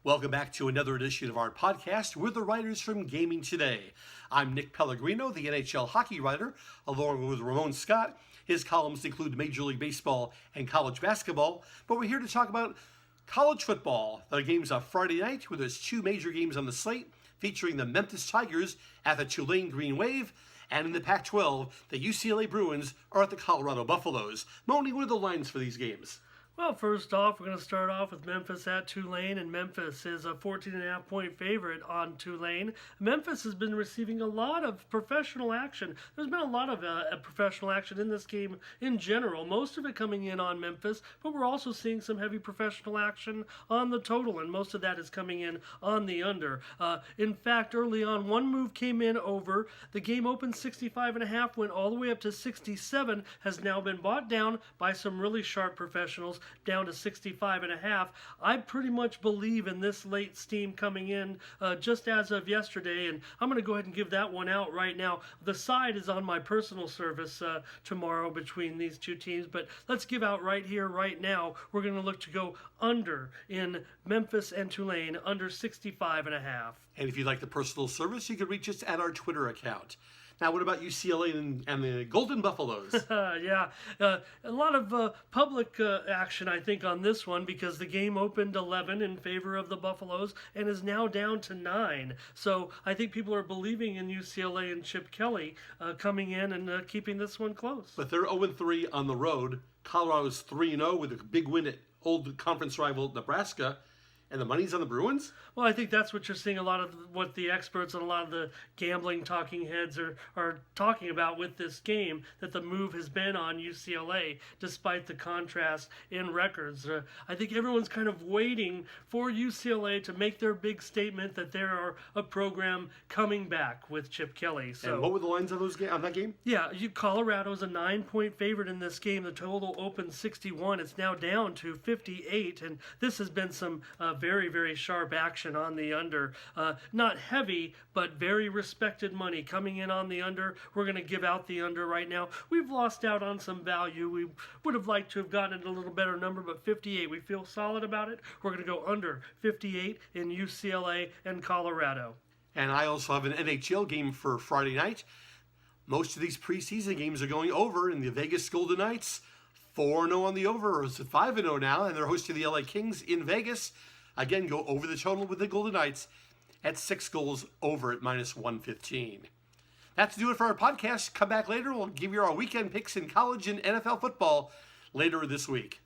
Welcome back to another edition of our podcast. We're the writers from Gaming Today. I'm Nick Pellegrino, the NHL hockey writer, along with Ramon Scott. His columns include Major League Baseball and college basketball, but we're here to talk about college football. The game's on Friday night, where there's two major games on the slate, featuring the Memphis Tigers at the Tulane Green Wave, and in the Pac-12, the UCLA Bruins are at the Colorado Buffaloes. Moni, what are the lines for these games? Well, first off, we're going to start off with Memphis at Tulane, and Memphis is a 14.5-point favorite on Tulane. Memphis has been receiving a lot of professional action. There's been a lot of professional action in this game in general, most of it coming in on Memphis, but we're also seeing some heavy professional action on the total, and most of that is coming in on the under. In fact, early on, one move came in over. The game opened 65.5, went all the way up to 67, has now been bought down by some really sharp professionals, down to 65.5. I pretty much believe in this late steam coming in just as of yesterday, and I'm going to go ahead and give that one out right now. The side is on my personal service tomorrow between these two teams, but let's give out right here, right now. We're going to look to go under in Memphis and Tulane, under 65.5. And if you'd like the personal service, you can reach us at our Twitter account. Now, what about UCLA and the Golden Buffaloes? Yeah, a lot of public action, I think, on this one, because the game opened 11 in favor of the Buffaloes and is now down to 9. So I think people are believing in UCLA and Chip Kelly coming in and keeping this one close. But they're 0-3 on the road. Colorado's 3-0 with a big win at old conference rival Nebraska. And the money's on the Bruins? Well, I think that's what you're seeing, a lot of what the experts and a lot of the gambling talking heads are talking about with this game, that the move has been on UCLA, despite the contrast in records. I think everyone's kind of waiting for UCLA to make their big statement that they are a program coming back with Chip Kelly. So, and what were the lines on that game? Yeah, Colorado's a 9-point favorite in this game. The total opened 61. It's now down to 58, and this has been some very, very sharp action on the under. Not heavy, but very respected money coming in on the under. We're going to give out the under right now. We've lost out on some value. We would have liked to have gotten it a little better number, but 58, we feel solid about it. We're going to go under 58 in UCLA and Colorado. And I also have an NHL game for Friday night. Most of these preseason games are going over in the Vegas Golden Knights. 4-0 on the over, or is it 5-0 now, and they're hosting the LA Kings in Vegas. Again, go over the total with the Golden Knights at 6 goals over at -115. That's do it for our podcast. Come back later. We'll give you our weekend picks in college and NFL football later this week.